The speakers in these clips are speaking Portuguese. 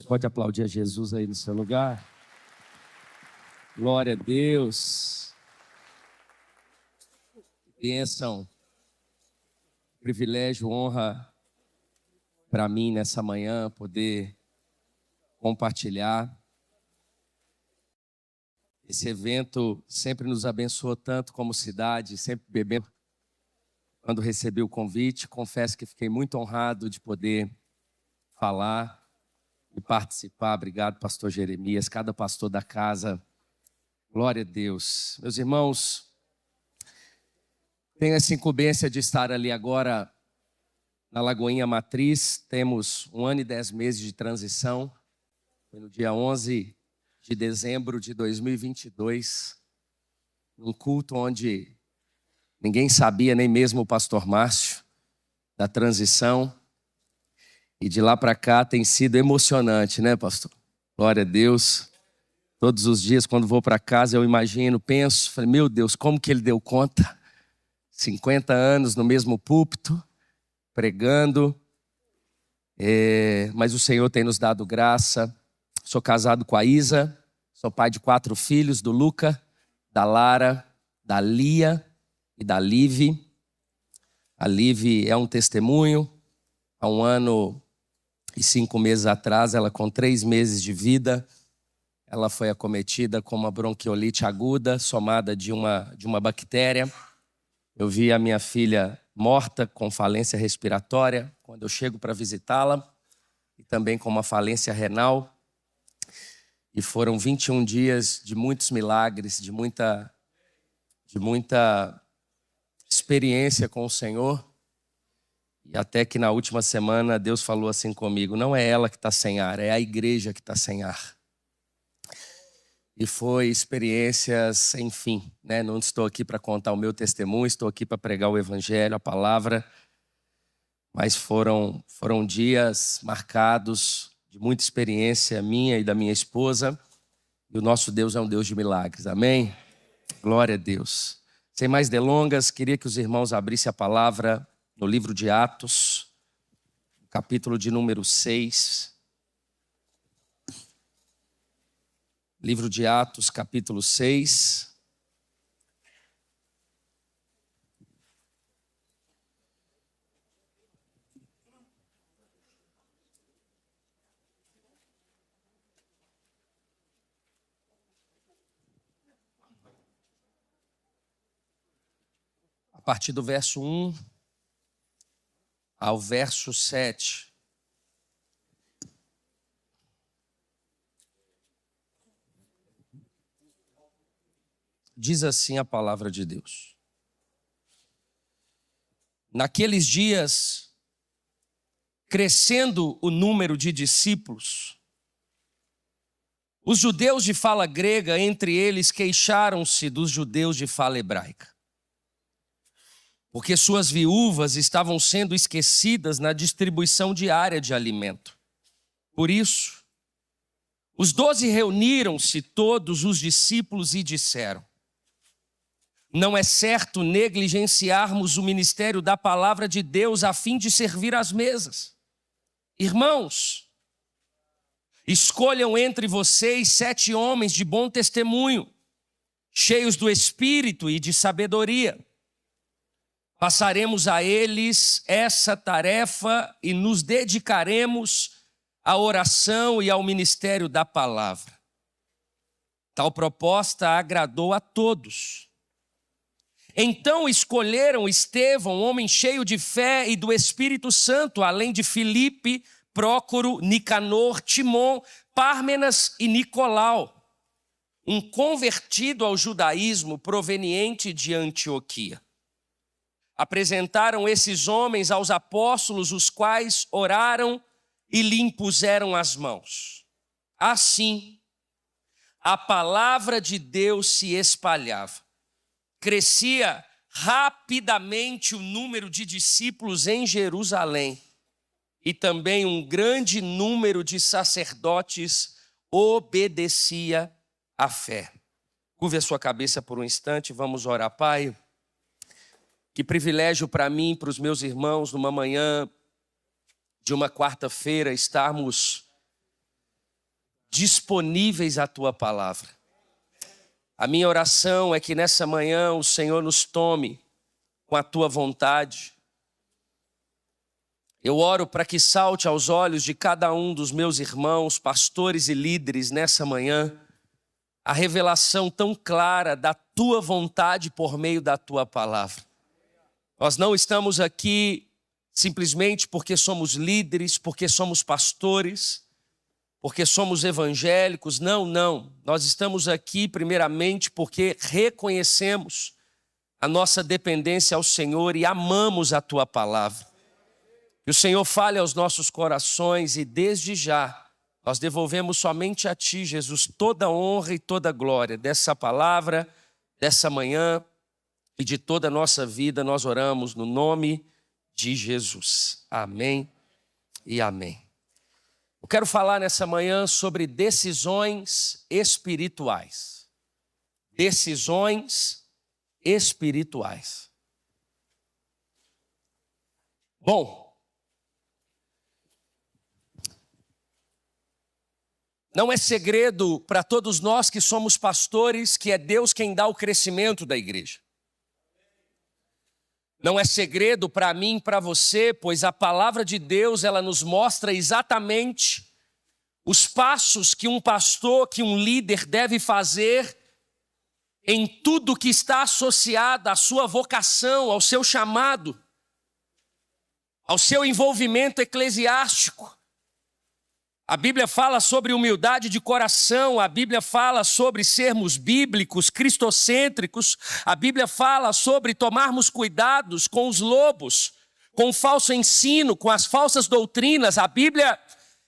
Pode aplaudir a Jesus aí no seu lugar. Glória a Deus. Bênção, privilégio, honra para mim nessa manhã poder compartilhar. Esse evento sempre nos abençoou tanto como cidade, sempre bebendo. Quando recebi o convite, confesso que fiquei muito honrado de poder falar e participar. Obrigado, pastor Jeremias, cada pastor da casa. Glória a Deus. Meus irmãos, tenho essa incumbência de estar ali agora na Lagoinha Matriz. Temos 1 ano e 10 meses de transição. Foi no dia 11 de dezembro de 2022, num culto onde ninguém sabia, nem mesmo o pastor Márcio, da transição. E de lá para cá tem sido emocionante, né, pastor? Glória a Deus. Todos os dias, quando vou para casa, eu imagino, penso, falei, meu Deus, como que ele deu conta? 50 anos no mesmo púlpito, pregando. Mas o Senhor tem nos dado graça. Sou casado com a Isa, sou pai de 4 filhos, do Luca, da Lara, da Lia e da Live. A Live é um testemunho. Há 1 ano e 5 meses atrás, ela com 3 meses de vida, ela foi acometida com uma bronquiolite aguda, somada de uma bactéria. Eu vi a minha filha morta, com falência respiratória, quando eu chego para visitá-la, e também com uma falência renal. E foram 21 dias de muitos milagres, de muita experiência com o Senhor. E até que na última semana Deus falou assim comigo, não é ela que está sem ar, é a igreja que está sem ar. E foi experiências sem fim, né? Não estou aqui para contar o meu testemunho, estou aqui para pregar o evangelho, a palavra. Mas foram dias marcados de muita experiência minha e da minha esposa. E o nosso Deus é um Deus de milagres, amém? Glória a Deus. Sem mais delongas, queria que os irmãos abrissem a palavra no livro de Atos, capítulo de número 6. Livro de Atos, capítulo 6. A partir do verso 1 ao verso 7. Diz assim a palavra de Deus. Naqueles dias, crescendo o número de discípulos, os judeus de fala grega, entre eles, queixaram-se dos judeus de fala hebraica, porque suas viúvas estavam sendo esquecidas na distribuição diária de alimento. Por isso, os 12 reuniram-se todos os discípulos e disseram, não é certo negligenciarmos o ministério da palavra de Deus a fim de servir às mesas. Irmãos, escolham entre vocês 7 homens de bom testemunho, cheios do Espírito e de sabedoria. Passaremos a eles essa tarefa e nos dedicaremos à oração e ao ministério da palavra. Tal proposta agradou a todos. Então escolheram Estevão, homem cheio de fé e do Espírito Santo, além de Filipe, Prócoro, Nicanor, Timon, Pármenas e Nicolau, um convertido ao judaísmo proveniente de Antioquia. Apresentaram esses homens aos apóstolos, os quais oraram e lhe impuseram as mãos. Assim, a palavra de Deus se espalhava. Crescia rapidamente o número de discípulos em Jerusalém e também um grande número de sacerdotes obedecia à fé. Curve a sua cabeça por um instante, vamos orar. Pai, que privilégio para mim e para os meus irmãos numa manhã de uma quarta-feira estarmos disponíveis à tua palavra. A minha oração é que nessa manhã o Senhor nos tome com a tua vontade. Eu oro para que salte aos olhos de cada um dos meus irmãos, pastores e líderes nessa manhã, a revelação tão clara da tua vontade por meio da tua palavra. Nós não estamos aqui simplesmente porque somos líderes, porque somos pastores, porque somos evangélicos. Não. Nós estamos aqui primeiramente porque reconhecemos a nossa dependência ao Senhor e amamos a tua palavra. Que o Senhor fale aos nossos corações e desde já nós devolvemos somente a ti, Jesus, toda a honra e toda a glória dessa palavra, dessa manhã e de toda a nossa vida. Nós oramos no nome de Jesus. Amém e amém. Eu quero falar nessa manhã sobre decisões espirituais. Decisões espirituais. Bom, não é segredo para todos nós que somos pastores que é Deus quem dá o crescimento da igreja. Não é segredo para mim e para você, pois a palavra de Deus ela nos mostra exatamente os passos que um pastor, que um líder deve fazer em tudo que está associado à sua vocação, ao seu chamado, ao seu envolvimento eclesiástico. A Bíblia fala sobre humildade de coração, a Bíblia fala sobre sermos bíblicos, cristocêntricos, a Bíblia fala sobre tomarmos cuidados com os lobos, com o falso ensino, com as falsas doutrinas. A Bíblia,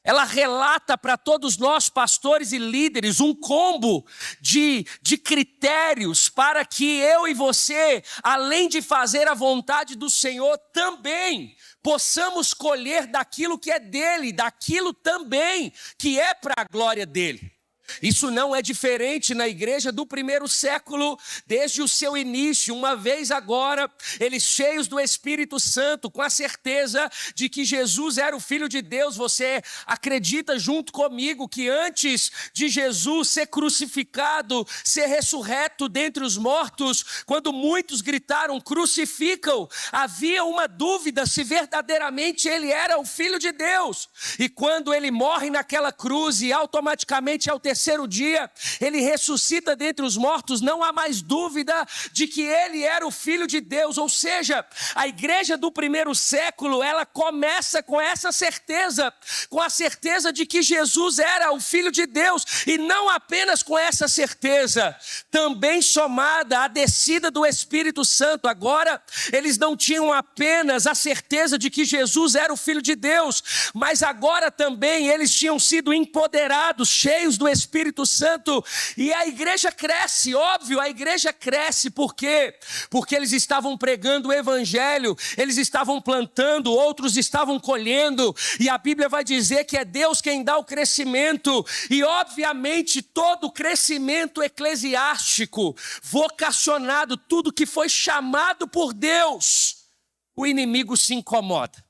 ela relata para todos nós, pastores e líderes, um combo de critérios para que eu e você, além de fazer a vontade do Senhor, também possamos colher daquilo que é dele, daquilo também que é para a glória dele. Isso não é diferente na igreja do primeiro século, desde o seu início. Uma vez agora, eles cheios do Espírito Santo, com a certeza de que Jesus era o Filho de Deus. Você acredita junto comigo que antes de Jesus ser crucificado, ser ressurreto dentre os mortos, quando muitos gritaram crucificam, havia uma dúvida se verdadeiramente ele era o Filho de Deus. E quando ele morre naquela cruz e automaticamente ao terceiro dia, ele ressuscita dentre os mortos, não há mais dúvida de que ele era o Filho de Deus. Ou seja, a igreja do primeiro século, ela começa com essa certeza, com a certeza de que Jesus era o Filho de Deus, e não apenas com essa certeza, também somada à descida do Espírito Santo. Agora, eles não tinham apenas a certeza de que Jesus era o Filho de Deus, mas agora também eles tinham sido empoderados, cheios do Espírito Santo, e a igreja cresce. Óbvio, a igreja cresce. Por quê? Porque eles estavam pregando o evangelho, eles estavam plantando, outros estavam colhendo, e a Bíblia vai dizer que é Deus quem dá o crescimento, e obviamente todo crescimento eclesiástico, vocacionado, tudo que foi chamado por Deus, o inimigo se incomoda.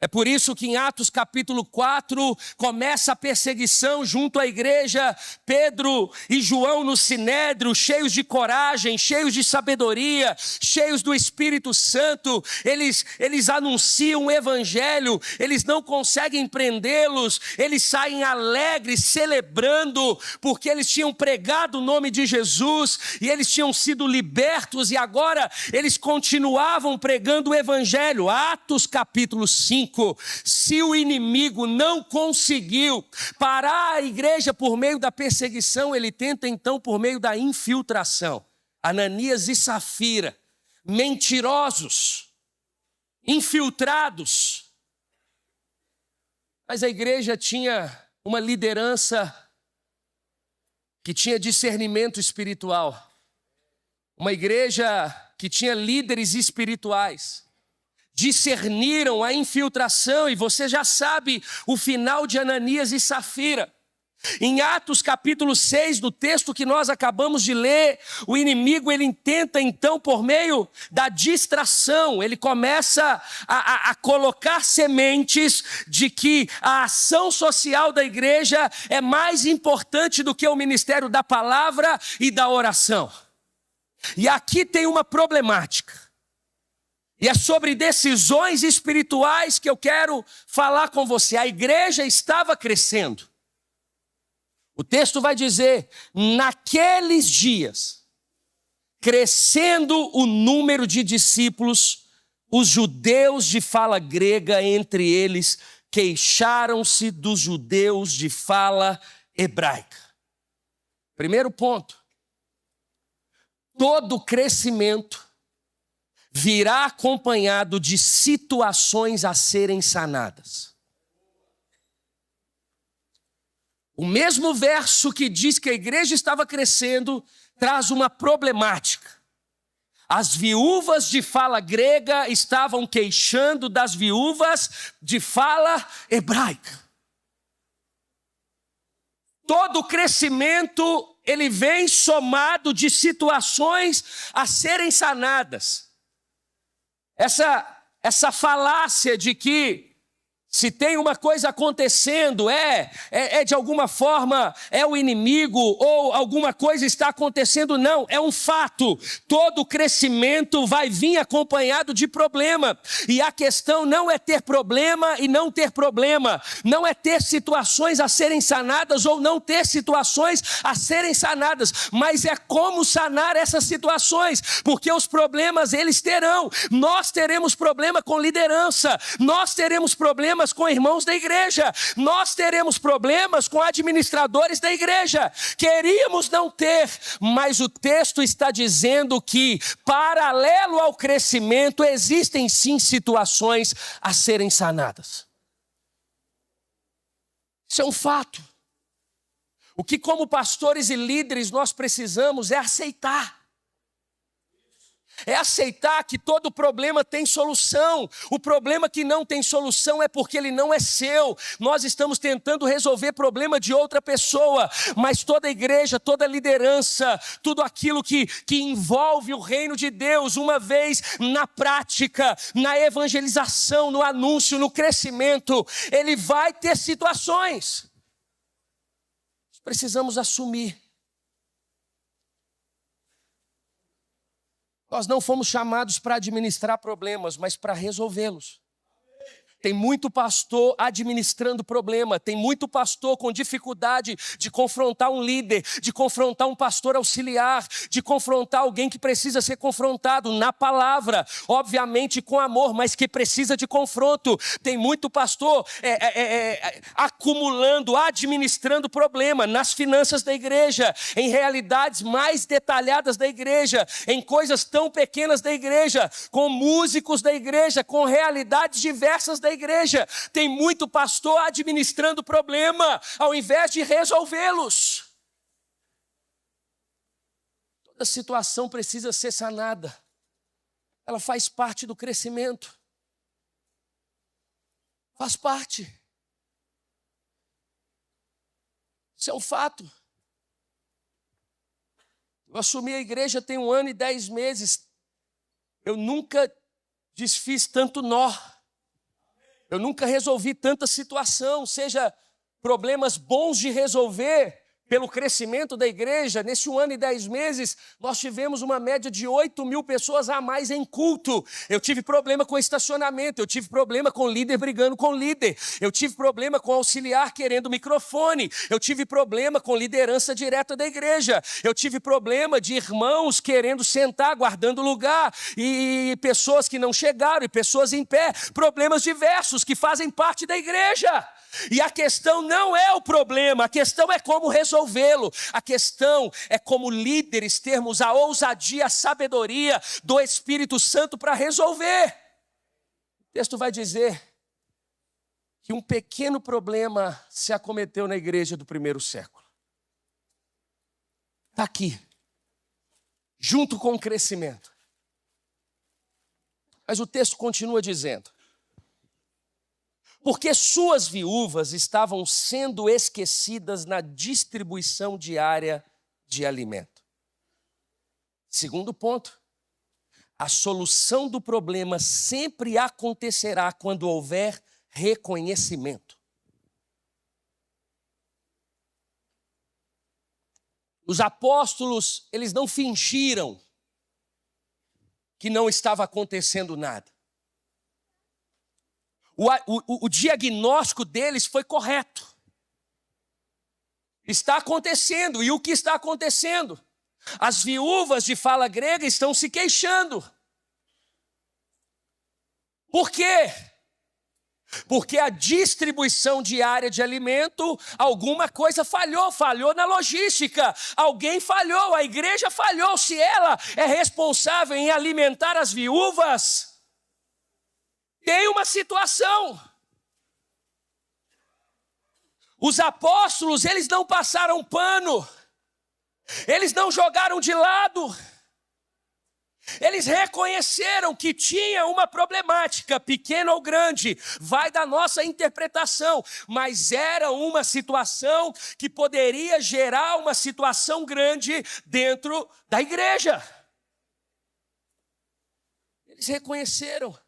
É por isso que em Atos capítulo 4 começa a perseguição junto à igreja. Pedro e João no sinédrio, cheios de coragem, cheios de sabedoria, cheios do Espírito Santo, eles anunciam o evangelho, eles não conseguem prendê-los, eles saem alegres, celebrando, porque eles tinham pregado o nome de Jesus e eles tinham sido libertos, e agora eles continuavam pregando o evangelho. Atos capítulo 5. Se o inimigo não conseguiu parar a igreja por meio da perseguição, ele tenta então por meio da infiltração. Ananias e Safira, mentirosos, infiltrados. Mas a igreja tinha uma liderança que tinha discernimento espiritual. Uma igreja que tinha líderes espirituais. Discerniram a infiltração, e você já sabe o final de Ananias e Safira. Em Atos capítulo 6, do texto que nós acabamos de ler, o inimigo ele tenta então por meio da distração, ele começa a colocar sementes de que a ação social da igreja é mais importante do que o ministério da palavra e da oração. E aqui tem uma problemática. E é sobre decisões espirituais que eu quero falar com você. A igreja estava crescendo. O texto vai dizer, naqueles dias, crescendo o número de discípulos, os judeus de fala grega entre eles queixaram-se dos judeus de fala hebraica. Primeiro ponto, todo crescimento virá acompanhado de situações a serem sanadas. O mesmo verso que diz que a igreja estava crescendo, traz uma problemática. As viúvas de fala grega estavam queixando das viúvas de fala hebraica. Todo crescimento, ele vem somado de situações a serem sanadas. Essa falácia de que se tem uma coisa acontecendo, de alguma forma, é o inimigo ou alguma coisa está acontecendo, não, é um fato. Todo crescimento vai vir acompanhado de problema. E a questão não é ter problema e não ter problema. Não é ter situações a serem sanadas ou não ter situações a serem sanadas. Mas é como sanar essas situações. Porque os problemas eles terão. Nós teremos problema com liderança. Nós teremos problemas com irmãos da igreja, nós teremos problemas com administradores da igreja, queríamos não ter, mas o texto está dizendo que, paralelo ao crescimento, existem sim situações a serem sanadas. Isso é um fato. O que como pastores e líderes nós precisamos é aceitar. É aceitar que todo problema tem solução. O problema que não tem solução é porque ele não é seu. Nós estamos tentando resolver problema de outra pessoa. Mas toda igreja, toda liderança, tudo aquilo que envolve o reino de Deus, uma vez na prática, na evangelização, no anúncio, no crescimento, ele vai ter situações. Precisamos assumir. Nós não fomos chamados para administrar problemas, mas para resolvê-los. Tem muito pastor administrando problema, tem muito pastor com dificuldade de confrontar um líder, de confrontar um pastor auxiliar, de confrontar alguém que precisa ser confrontado na palavra, obviamente com amor, mas que precisa de confronto. Tem muito pastor acumulando, administrando problema nas finanças da igreja, em realidades mais detalhadas da igreja, em coisas tão pequenas da igreja, com músicos da igreja, com realidades diversas da igreja. Tem muito pastor administrando problema ao invés de resolvê-los. Toda situação precisa ser sanada. Ela faz parte do crescimento. Faz parte. Isso é um fato. Eu assumi a igreja tem 1 ano e 10 meses. Eu nunca desfiz tanto nó. Eu nunca resolvi tanta situação, seja problemas bons de resolver pelo crescimento da igreja. Nesse 1 ano e 10 meses, nós tivemos uma média de 8.000 pessoas a mais em culto. Eu tive problema com estacionamento, eu tive problema com líder brigando com líder, eu tive problema com auxiliar querendo microfone, eu tive problema com liderança direta da igreja, eu tive problema de irmãos querendo sentar, guardando lugar, e pessoas que não chegaram, e pessoas em pé, problemas diversos que fazem parte da igreja. E a questão não é o problema, a questão é como resolvê-lo. A questão é como líderes termos a ousadia, a sabedoria do Espírito Santo para resolver. O texto vai dizer que um pequeno problema se acometeu na igreja do primeiro século. Está aqui, junto com o crescimento. Mas o texto continua dizendo: porque suas viúvas estavam sendo esquecidas na distribuição diária de alimento. Segundo ponto, a solução do problema sempre acontecerá quando houver reconhecimento. Os apóstolos, eles não fingiram que não estava acontecendo nada. O diagnóstico deles foi correto. Está acontecendo, e o que está acontecendo? As viúvas de fala grega estão se queixando. Por quê? Porque a distribuição diária de alimento, alguma coisa falhou na logística. Alguém falhou, a igreja falhou. Se ela é responsável em alimentar as viúvas, tem uma situação. Os apóstolos, eles não passaram pano. Eles não jogaram de lado. Eles reconheceram que tinha uma problemática, pequena ou grande, vai da nossa interpretação, mas era uma situação que poderia gerar uma situação grande dentro da igreja. Eles reconheceram.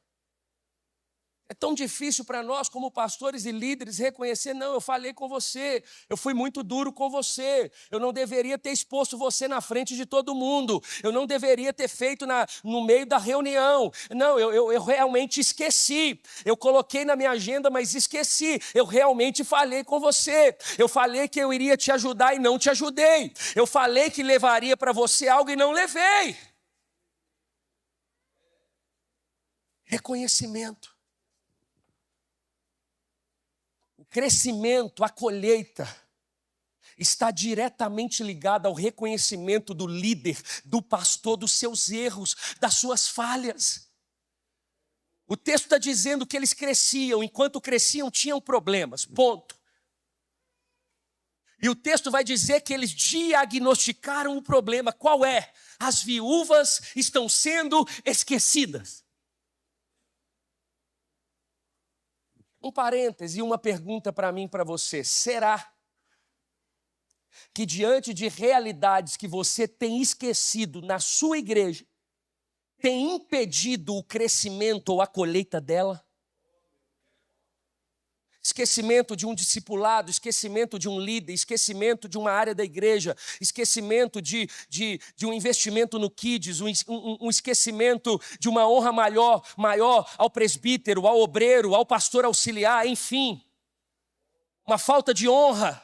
É tão difícil para nós, como pastores e líderes, reconhecer, não, eu falei com você, eu fui muito duro com você, eu não deveria ter exposto você na frente de todo mundo, eu não deveria ter feito no meio da reunião, não, eu realmente esqueci, eu coloquei na minha agenda, mas esqueci, eu realmente falei com você, eu falei que eu iria te ajudar e não te ajudei, eu falei que levaria para você algo e não levei. Reconhecimento. Crescimento, a colheita, está diretamente ligada ao reconhecimento do líder, do pastor, dos seus erros, das suas falhas. O texto está dizendo que eles cresciam, enquanto cresciam tinham problemas, ponto. E o texto vai dizer que eles diagnosticaram o problema, qual é? As viúvas estão sendo esquecidas. Um parêntese e uma pergunta para mim e para você. Será que diante de realidades que você tem esquecido na sua igreja, tem impedido o crescimento ou a colheita dela? Esquecimento de um discipulado, esquecimento de um líder, esquecimento de uma área da igreja, esquecimento de um investimento no Kids, um esquecimento de uma honra maior ao presbítero, ao obreiro, ao pastor auxiliar, enfim. Uma falta de honra,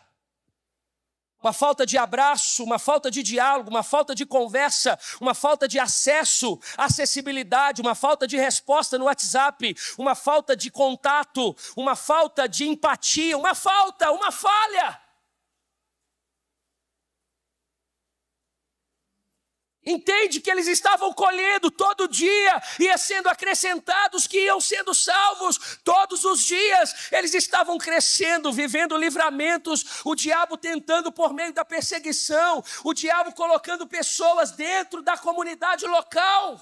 uma falta de abraço, uma falta de diálogo, uma falta de conversa, uma falta de acesso, acessibilidade, uma falta de resposta no WhatsApp, uma falta de contato, uma falta de empatia, uma falha. Entende que eles estavam colhendo todo dia, ia sendo acrescentados que iam sendo salvos todos os dias. Eles estavam crescendo, vivendo livramentos, o diabo tentando por meio da perseguição, o diabo colocando pessoas dentro da comunidade local.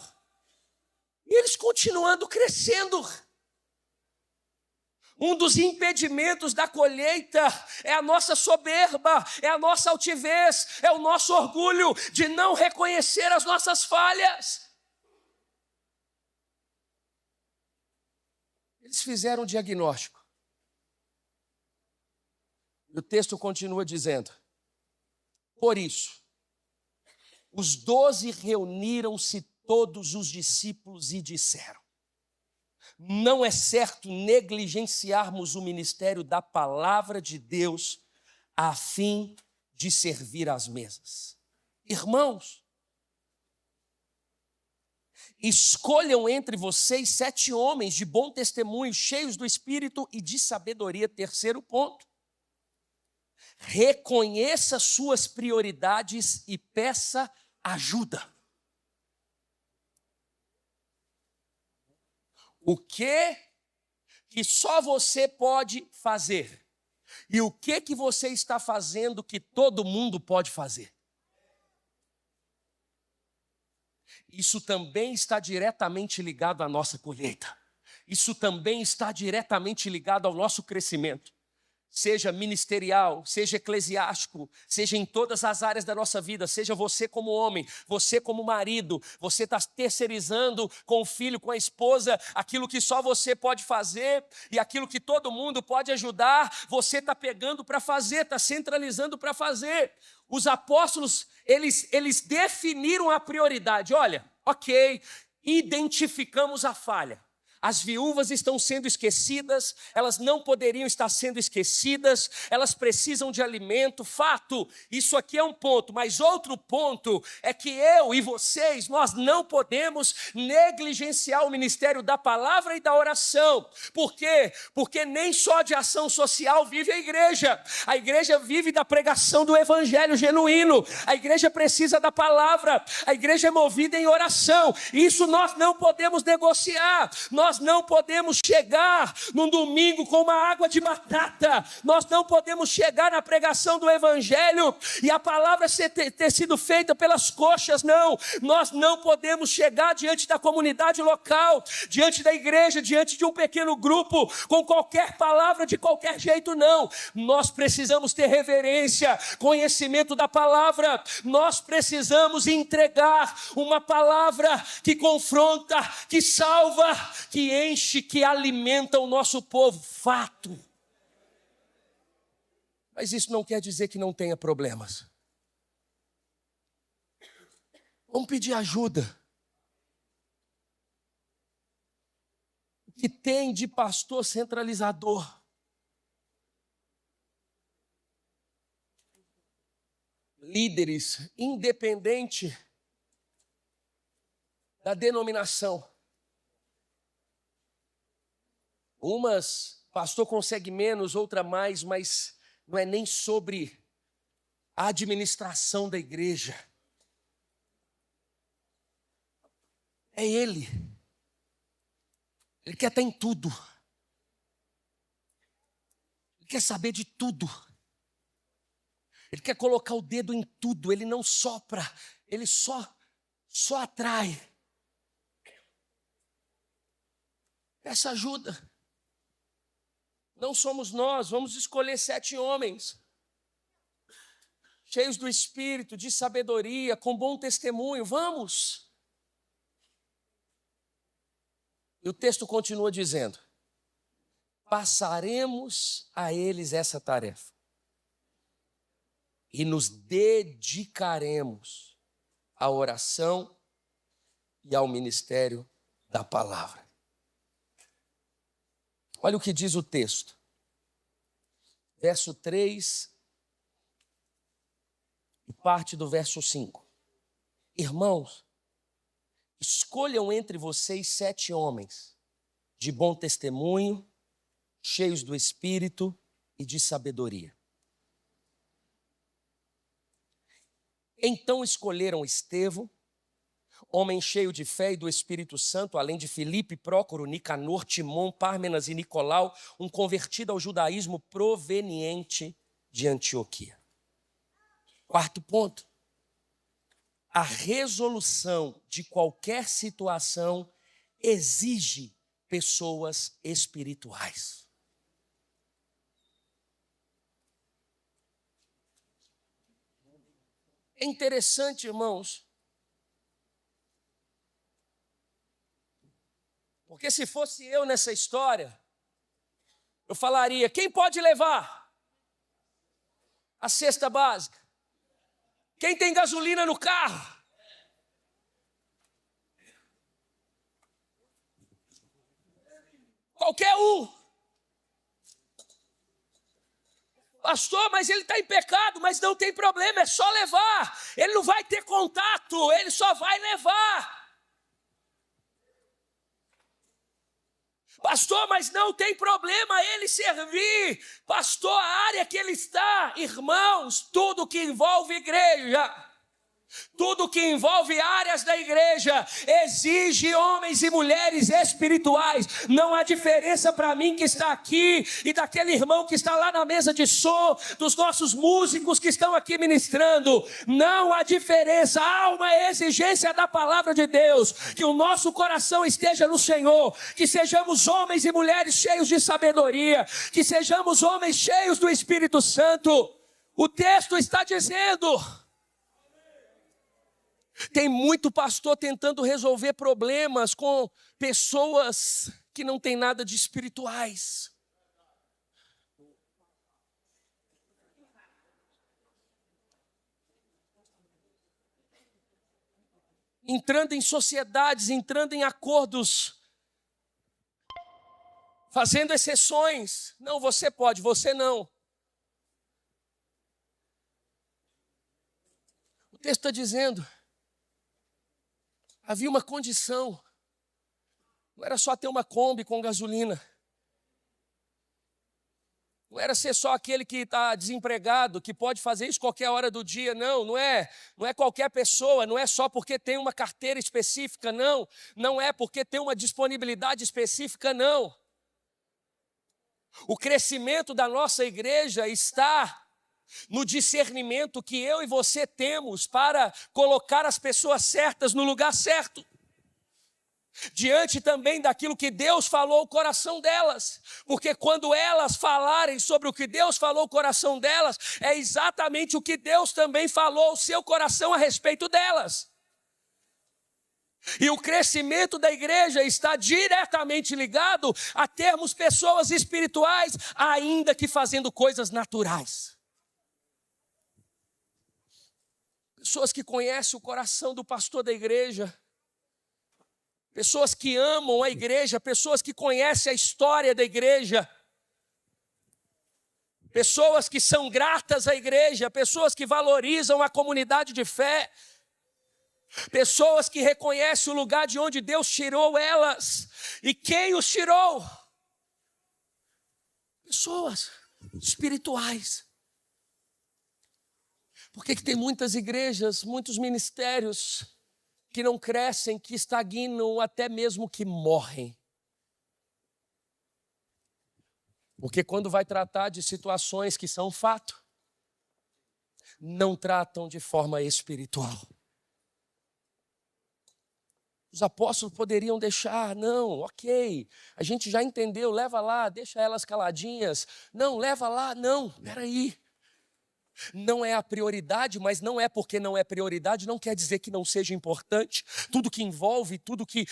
E eles continuando crescendo. Um dos impedimentos da colheita é a nossa soberba, é a nossa altivez, é o nosso orgulho de não reconhecer as nossas falhas. Eles fizeram um diagnóstico. E o texto continua dizendo: por isso, os 12 reuniram-se todos os discípulos e disseram: não é certo negligenciarmos o ministério da palavra de Deus a fim de servir às mesas. Irmãos, escolham entre vocês 7 homens de bom testemunho, cheios do Espírito e de sabedoria. Terceiro ponto. Reconheça suas prioridades e peça ajuda. O que só você pode fazer? E o que você está fazendo que todo mundo pode fazer? Isso também está diretamente ligado à nossa colheita. isso também está diretamente ligado ao nosso crescimento. Seja ministerial, seja eclesiástico, seja em todas as áreas da nossa vida, seja você como homem, você como marido, você está terceirizando com o filho, com a esposa, aquilo que só você pode fazer e aquilo que todo mundo pode ajudar, você está pegando para fazer, está centralizando para fazer. Os apóstolos, eles definiram a prioridade. Olha, ok, identificamos a falha. As viúvas estão sendo esquecidas, elas não poderiam estar sendo esquecidas, elas precisam de alimento, fato, isso aqui é um ponto, mas outro ponto é que eu e vocês, nós não podemos negligenciar o ministério da palavra e da oração. Por quê? Porque nem só de ação social vive a igreja vive da pregação do evangelho genuíno, a igreja precisa da palavra, a igreja é movida em oração, isso nós não podemos negociar, nós não podemos chegar num domingo com uma água de batata, nós não podemos chegar na pregação do evangelho e a palavra ter sido feita pelas coxas, não, nós não podemos chegar diante da comunidade local, diante da igreja, diante de um pequeno grupo, com qualquer palavra, de qualquer jeito, não, nós precisamos ter reverência, conhecimento da palavra, nós precisamos entregar uma palavra que confronta, que salva, que enche, que alimenta o nosso povo, fato. Mas isso não quer dizer que não tenha problemas. Vamos pedir ajuda. O que tem de pastor centralizador? Líderes, independente da denominação. Umas, pastor consegue menos, outra mais, mas não é nem sobre a administração da igreja. É ele. Ele quer estar em tudo. Ele quer saber de tudo. Ele quer colocar o dedo em tudo, ele não sopra, ele só atrai. Peça ajuda. Não somos nós, vamos escolher 7 homens, cheios do Espírito, de sabedoria, com bom testemunho, vamos. E o texto continua dizendo, passaremos a eles essa tarefa e nos dedicaremos à oração e ao ministério da palavra. Olha o que diz o texto, verso 3 e parte do verso 5. Irmãos, escolham entre vocês 7 homens de bom testemunho, cheios do Espírito e de sabedoria. Então escolheram Estevão, homem cheio de fé e do Espírito Santo, além de Filipe, Prócoro, Nicanor, Timon, Pármenas e Nicolau, um convertido ao judaísmo proveniente de Antioquia. 4º ponto. A resolução de qualquer situação exige pessoas espirituais. É interessante, irmãos, porque se fosse eu nessa história, eu falaria, quem pode levar a cesta básica? Quem tem gasolina no carro? Qualquer um. Pastor, mas ele está em pecado, mas não tem problema, é só levar. Ele não vai ter contato, ele só vai levar. Pastor, mas não tem problema ele servir. Pastor, a área que ele está, irmãos, tudo que envolve igreja Tudo que envolve áreas da igreja exige homens e mulheres espirituais. Não há diferença para mim que está aqui e daquele irmão que está lá na mesa de som, dos nossos músicos que estão aqui ministrando. Não há diferença, há uma exigência da palavra de Deus, que o nosso coração esteja no Senhor, que sejamos homens e mulheres cheios de sabedoria, que sejamos homens cheios do Espírito Santo. O texto está dizendo... Tem muito pastor tentando resolver problemas com pessoas que não têm nada de espirituais. Entrando em sociedades, entrando em acordos, fazendo exceções. Não, você pode, você não. O texto está dizendo... Havia uma condição, não era só ter uma Kombi com gasolina, não era ser só aquele que está desempregado, que pode fazer isso qualquer hora do dia, não é qualquer pessoa, não é só porque tem uma carteira específica, não é porque tem uma disponibilidade específica, não. O crescimento da nossa igreja está... no discernimento que eu e você temos para colocar as pessoas certas no lugar certo. Diante também daquilo que Deus falou ao coração delas. Porque quando elas falarem sobre o que Deus falou ao coração delas, é exatamente o que Deus também falou ao seu coração a respeito delas. E o crescimento da igreja está diretamente ligado a termos pessoas espirituais, ainda que fazendo coisas naturais. Pessoas que conhecem o coração do pastor da igreja, pessoas que amam a igreja, pessoas que conhecem a história da igreja, pessoas que são gratas à igreja, pessoas que valorizam a comunidade de fé, pessoas que reconhecem o lugar de onde Deus tirou elas e quem os tirou. Pessoas espirituais. Por que tem muitas igrejas, muitos ministérios que não crescem, que estagnam, até mesmo que morrem? Porque quando vai tratar de situações que são fato, não tratam de forma espiritual. Os apóstolos poderiam deixar, não, ok, a gente já entendeu, leva lá, deixa elas caladinhas. Não, leva lá, não, peraí. Não é a prioridade, mas não é porque não é prioridade, não quer dizer que não seja importante. Tudo que envolve, tudo que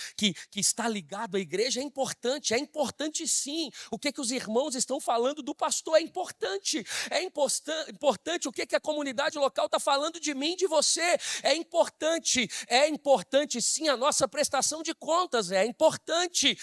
está ligado à igreja é importante sim. O que os irmãos estão falando do pastor é importante o que a comunidade local está falando de mim, de você, é importante sim a nossa prestação de contas, é importante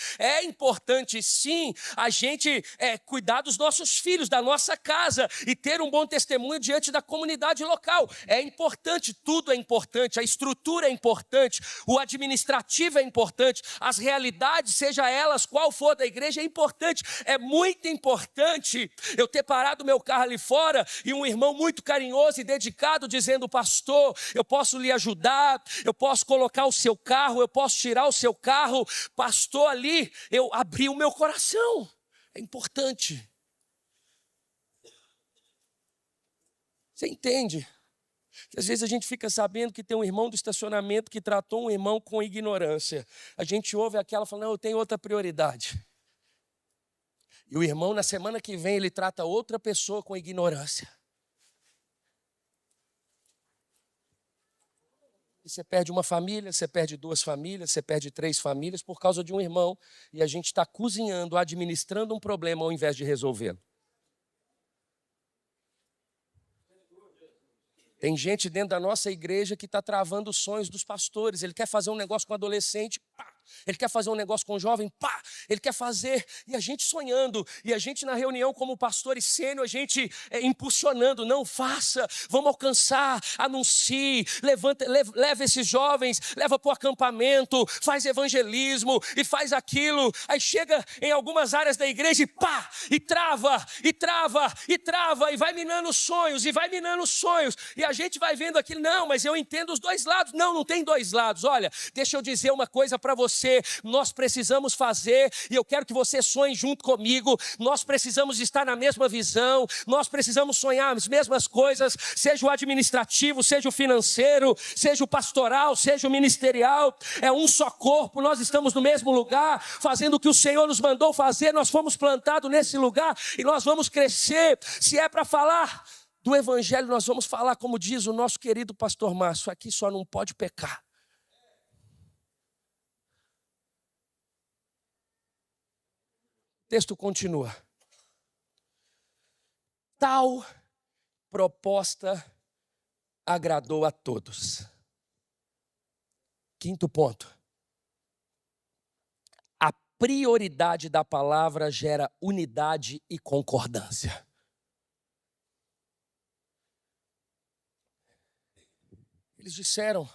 sim a gente cuidar dos nossos filhos, da nossa casa e ter um bom testemunho diante da comunidade local. É importante, tudo é importante, a estrutura é importante, o administrativo é importante, as realidades, seja elas qual for da igreja, é importante. É muito importante eu ter parado meu carro ali fora e um irmão muito carinhoso e dedicado dizendo: pastor, eu posso lhe ajudar, eu posso colocar o seu carro, eu posso tirar o seu carro. Pastor, ali eu abri o meu coração. É importante. Você entende? Que às vezes a gente fica sabendo que tem um irmão do estacionamento que tratou um irmão com ignorância. A gente ouve aquela falando: não, eu tenho outra prioridade. E o irmão, na semana que vem, ele trata outra pessoa com ignorância. E você perde uma família, você perde 2 famílias, você perde 3 famílias por causa de um irmão. E a gente está cozinhando, administrando um problema ao invés de resolvê-lo. Tem gente dentro da nossa igreja que está travando os sonhos dos pastores. Ele quer fazer um negócio com adolescente, Ele quer fazer um negócio com o jovem, pá, ele quer fazer. E a gente sonhando, e a gente na reunião como pastor e sênior, a gente impulsionando, não, faça, vamos alcançar, anuncie, leva esses jovens, leva para o acampamento, faz evangelismo e faz aquilo. Aí chega em algumas áreas da igreja e pá, e trava, e trava, e trava, e vai minando sonhos, e vai minando sonhos. E a gente vai vendo aquilo, não, mas eu entendo os dois lados. Não, não tem dois lados. Olha, deixa eu dizer uma coisa para você, nós precisamos fazer, e eu quero que você sonhe junto comigo, nós precisamos estar na mesma visão, nós precisamos sonhar as mesmas coisas, seja o administrativo, seja o financeiro, seja o pastoral, seja o ministerial, é um só corpo, nós estamos no mesmo lugar, fazendo o que o Senhor nos mandou fazer, nós fomos plantados nesse lugar, e nós vamos crescer. Se é para falar do evangelho, nós vamos falar, como diz o nosso querido pastor Márcio, aqui só não pode pecar. O texto continua. Tal proposta agradou a todos. Quinto ponto. A prioridade da palavra gera unidade e concordância. Eles disseram,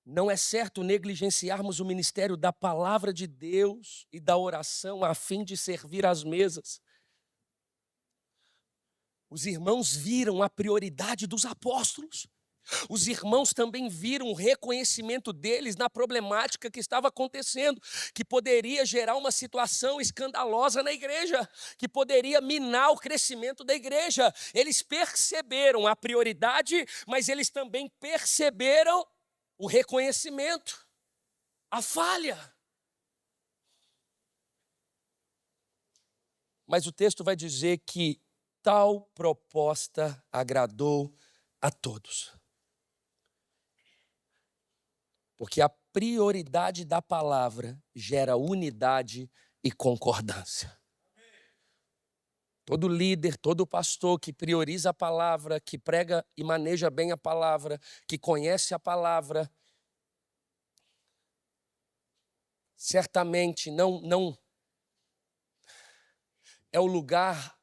não é certo negligenciarmos o ministério da palavra de Deus e da oração a fim de servir às mesas. Os irmãos viram a prioridade dos apóstolos. Os irmãos também viram o reconhecimento deles na problemática que estava acontecendo, que poderia gerar uma situação escandalosa na igreja, que poderia minar o crescimento da igreja. Eles perceberam a prioridade, mas eles também perceberam o reconhecimento, a falha. Mas o texto vai dizer que tal proposta agradou a todos. Porque a prioridade da palavra gera unidade e concordância. Todo líder, todo pastor que prioriza a palavra, que prega e maneja bem a palavra, que conhece a palavra, certamente não é o lugar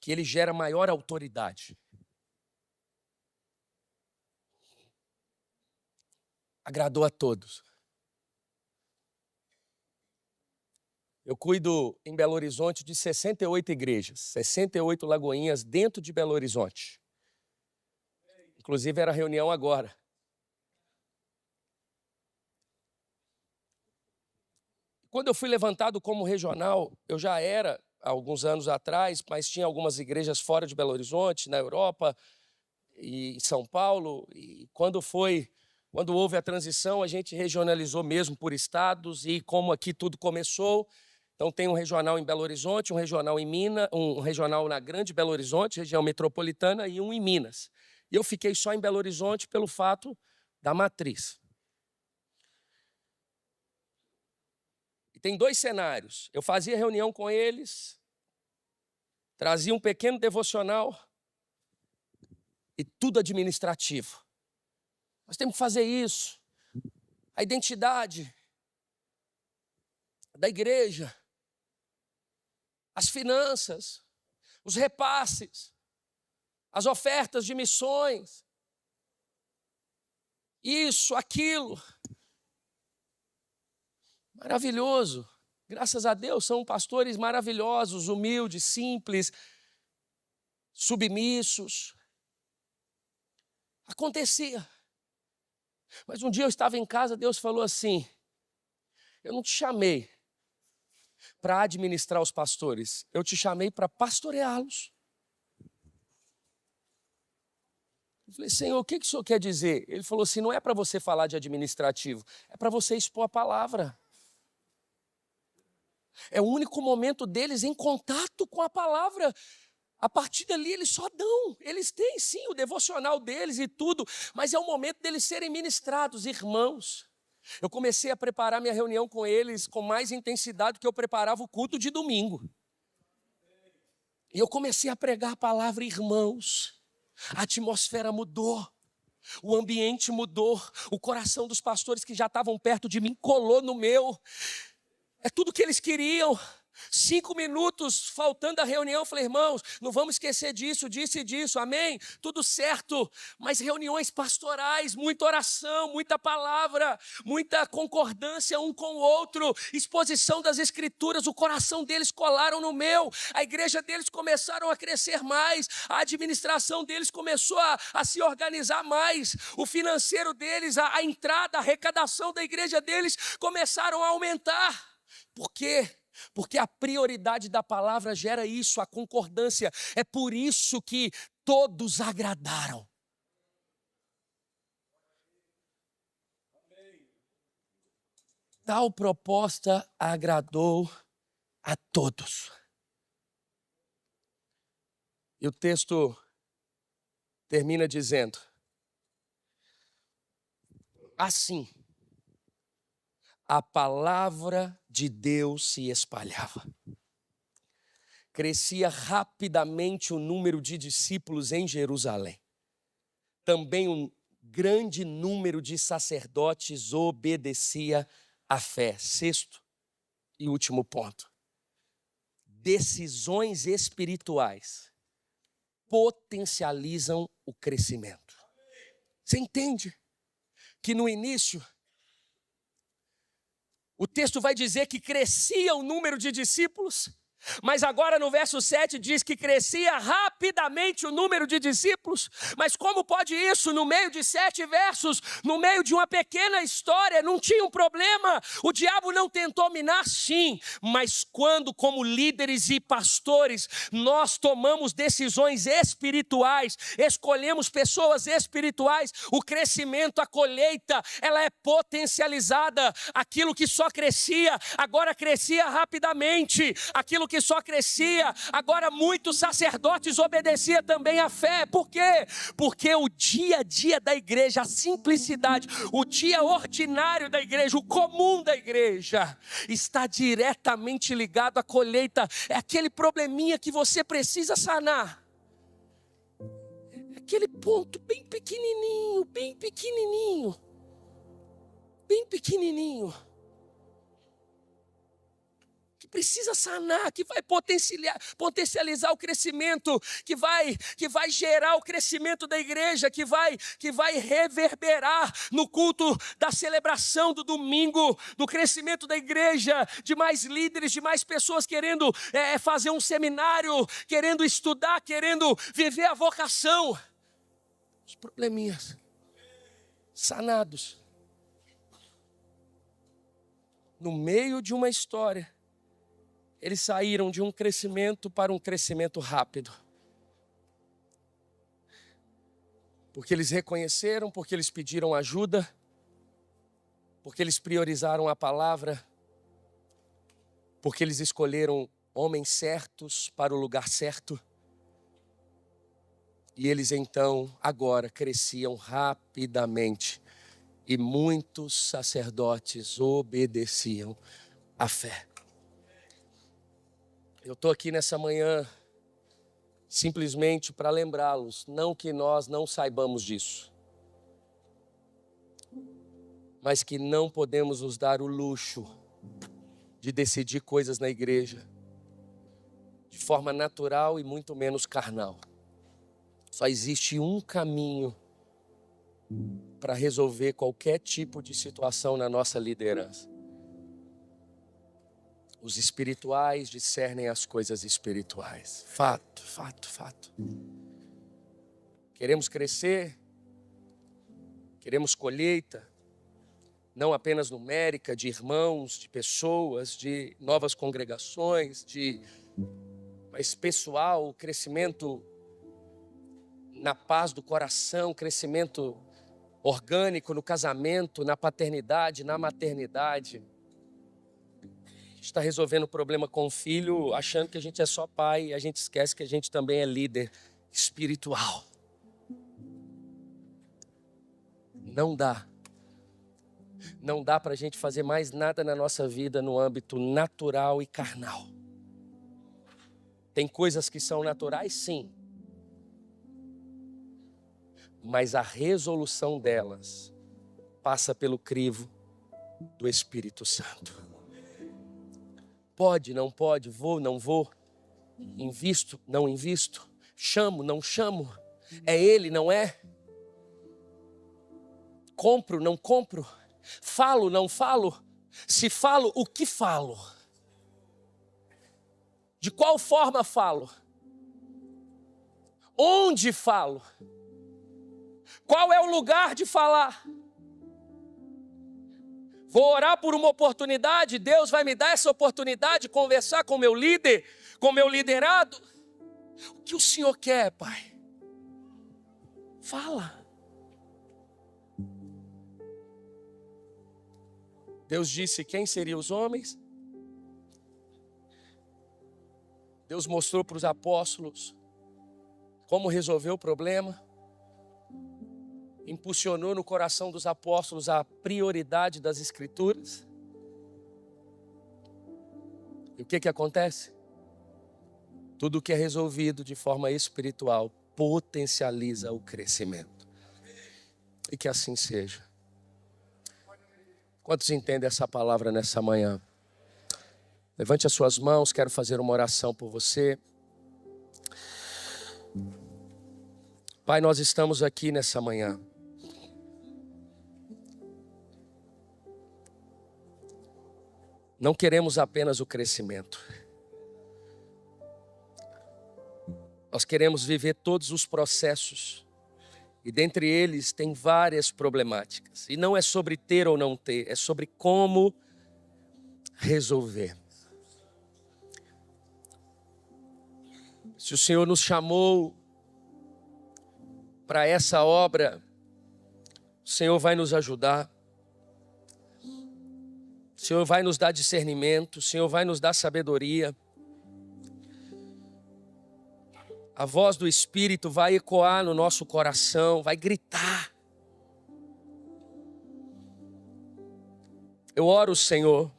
que ele gera maior autoridade. Agradou a todos. Eu cuido em Belo Horizonte de 68 igrejas, 68 lagoinhas dentro de Belo Horizonte. Inclusive era reunião agora. Quando eu fui levantado como regional, eu já era há alguns anos atrás, mas tinha algumas igrejas fora de Belo Horizonte, na Europa e em São Paulo. E quando houve a transição, a gente regionalizou mesmo por estados, e como aqui tudo começou, então tem um regional em Belo Horizonte, um regional em Minas, um regional na Grande Belo Horizonte, região metropolitana, e um em Minas. E eu fiquei só em Belo Horizonte pelo fato da matriz. E tem dois cenários. Eu fazia reunião com eles, trazia um pequeno devocional e tudo administrativo. Nós temos que fazer isso. A identidade da igreja, as finanças, os repasses, as ofertas de missões, isso, aquilo. Maravilhoso. Graças a Deus, são pastores maravilhosos, humildes, simples, submissos. Acontecia. Mas um dia eu estava em casa, Deus falou assim, eu não te chamei para administrar os pastores, eu te chamei para pastoreá-los. Eu falei, Senhor, o que o Senhor quer dizer? Ele falou assim, não é para você falar de administrativo, é para você expor a palavra. É o único momento deles em contato com a palavra. A partir dali eles só dão, eles têm sim o devocional deles e tudo, mas é o momento deles serem ministrados, irmãos. Eu comecei a preparar minha reunião com eles com mais intensidade do que eu preparava o culto de domingo. E eu comecei a pregar a palavra, irmãos, a atmosfera mudou. o ambiente mudou, o coração dos pastores que já estavam perto de mim colou no meu. É tudo que eles queriam. 5 minutos faltando a reunião, eu falei, irmãos, não vamos esquecer disso, disso e disso, amém? Tudo certo, mas reuniões pastorais, muita oração, muita palavra, muita concordância um com o outro, exposição das escrituras, o coração deles colaram no meu, a igreja deles começaram a crescer mais, a administração deles começou a se organizar mais, o financeiro deles, a entrada, a arrecadação da igreja deles começaram a aumentar. Por quê? Porque a prioridade da palavra gera isso, a concordância. É por isso que todos agradaram. Tal proposta agradou a todos. E o texto termina dizendo: assim, a palavra de Deus se espalhava. Crescia rapidamente o número de discípulos em Jerusalém. Também um grande número de sacerdotes obedecia à fé. Sexto e último ponto. Decisões espirituais potencializam o crescimento. Você entende que no início o texto vai dizer que crescia o número de discípulos, mas agora no verso 7 diz que crescia rapidamente o número de discípulos. Mas como pode isso? No meio de 7 versos, no meio de uma pequena história, não tinha um problema. O diabo não tentou minar, sim, mas quando, como líderes e pastores, nós tomamos decisões espirituais, escolhemos pessoas espirituais, o crescimento, a colheita, ela é potencializada. Aquilo que só crescia, agora crescia rapidamente. Aquilo que só crescia, agora muitos sacerdotes obedeciam também à fé. Por quê? Porque o dia a dia da igreja, a simplicidade, o dia ordinário da igreja, o comum da igreja, está diretamente ligado à colheita. É aquele probleminha que você precisa sanar. É aquele ponto bem pequenininho, bem pequenininho, bem pequenininho, que precisa sanar, que vai potencializar o crescimento, que vai gerar o crescimento da igreja, que vai reverberar no culto da celebração do domingo, do crescimento da igreja, de mais líderes, de mais pessoas querendo fazer um seminário, querendo estudar, querendo viver a vocação. Os probleminhas sanados. No meio de uma história, eles saíram de um crescimento para um crescimento rápido. Porque eles reconheceram, porque eles pediram ajuda, porque eles priorizaram a palavra, porque eles escolheram homens certos para o lugar certo. E eles então, agora, cresciam rapidamente. E muitos sacerdotes obedeciam à fé. Eu estou aqui nessa manhã simplesmente para lembrá-los, não que nós não saibamos disso, mas que não podemos nos dar o luxo de decidir coisas na igreja de forma natural e muito menos carnal. Só existe um caminho para resolver qualquer tipo de situação na nossa liderança. Os espirituais discernem as coisas espirituais. Fato, fato, fato. Queremos crescer, queremos colheita, não apenas numérica, de irmãos, de pessoas, de novas congregações, mas pessoal, crescimento na paz do coração, crescimento orgânico no casamento, na paternidade, na maternidade. Está resolvendo o problema com o filho, achando que a gente é só pai, e a gente esquece que a gente também é líder espiritual. Não dá para a gente fazer mais nada na nossa vida no âmbito natural e carnal. Tem coisas que são naturais, sim, mas a resolução delas passa pelo crivo do Espírito Santo. Pode, não pode, vou, não vou, invisto, não invisto, chamo, não chamo, é ele, não é? Compro, não compro, falo, não falo, se falo, o que falo? De qual forma falo? Onde falo? Qual é o lugar de falar? Vou orar por uma oportunidade, Deus vai me dar essa oportunidade de conversar com meu líder, com meu liderado. O que o Senhor quer, Pai? Fala. Deus disse quem seriam os homens. Deus mostrou para os apóstolos como resolver o problema. Impulsionou no coração dos apóstolos a prioridade das Escrituras. E o que acontece? Tudo que é resolvido de forma espiritual potencializa o crescimento. E que assim seja. Quantos entendem essa palavra nessa manhã? Levante as suas mãos, quero fazer uma oração por você. Pai, nós estamos aqui nessa manhã. Não queremos apenas o crescimento. Nós queremos viver todos os processos. E dentre eles tem várias problemáticas. E não é sobre ter ou não ter, é sobre como resolver. Se o Senhor nos chamou para essa obra, o Senhor vai nos ajudar. O Senhor vai nos dar discernimento, o Senhor vai nos dar sabedoria. A voz do Espírito vai ecoar no nosso coração, vai gritar. Eu oro, Senhor,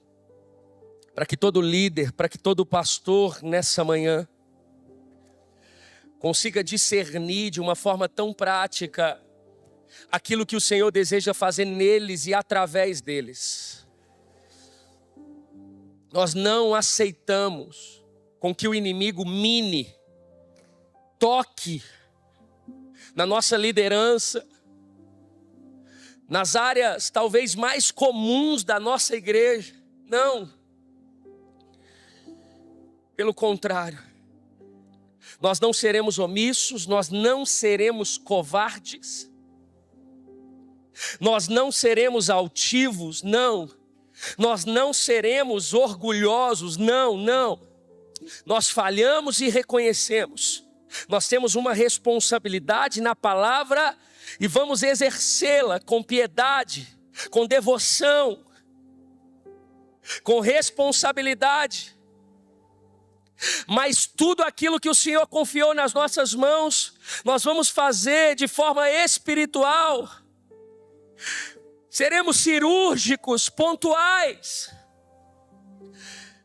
para que todo líder, para que todo pastor nessa manhã consiga discernir de uma forma tão prática aquilo que o Senhor deseja fazer neles e através deles. Nós não aceitamos com que o inimigo mine, toque na nossa liderança, nas áreas talvez mais comuns da nossa igreja. Não. Pelo contrário, nós não seremos omissos, nós não seremos covardes, nós não seremos altivos, não. Nós não seremos orgulhosos, não. Nós falhamos e reconhecemos. Nós temos uma responsabilidade na palavra e vamos exercê-la com piedade, com devoção, com responsabilidade. Mas tudo aquilo que o Senhor confiou nas nossas mãos, nós vamos fazer de forma espiritual. Seremos cirúrgicos, pontuais.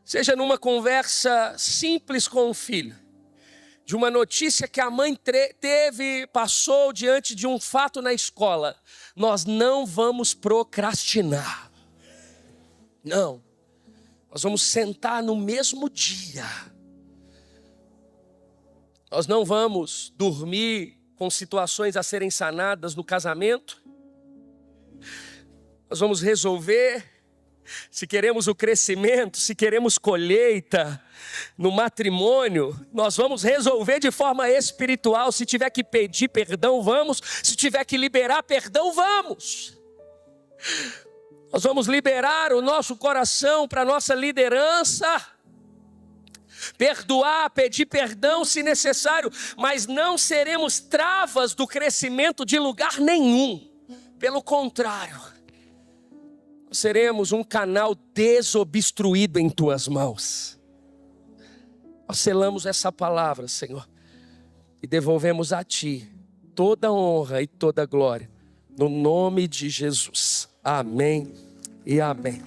Seja numa conversa simples com o filho, de uma notícia que a mãe passou diante de um fato na escola. Nós não vamos procrastinar. Não. Nós vamos sentar no mesmo dia. Nós não vamos dormir com situações a serem sanadas no casamento. Nós vamos resolver se queremos o crescimento, se queremos colheita no matrimônio. Nós vamos resolver de forma espiritual. Se tiver que pedir perdão, vamos. Se tiver que liberar perdão, vamos. Nós vamos liberar o nosso coração para a nossa liderança. Perdoar, pedir perdão se necessário, mas não seremos travas do crescimento de lugar nenhum. Pelo contrário, seremos um canal desobstruído em tuas mãos. Nós selamos essa palavra, Senhor, e devolvemos a Ti toda honra e toda glória, no nome de Jesus. Amém e amém.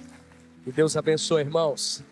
Que Deus abençoe, irmãos.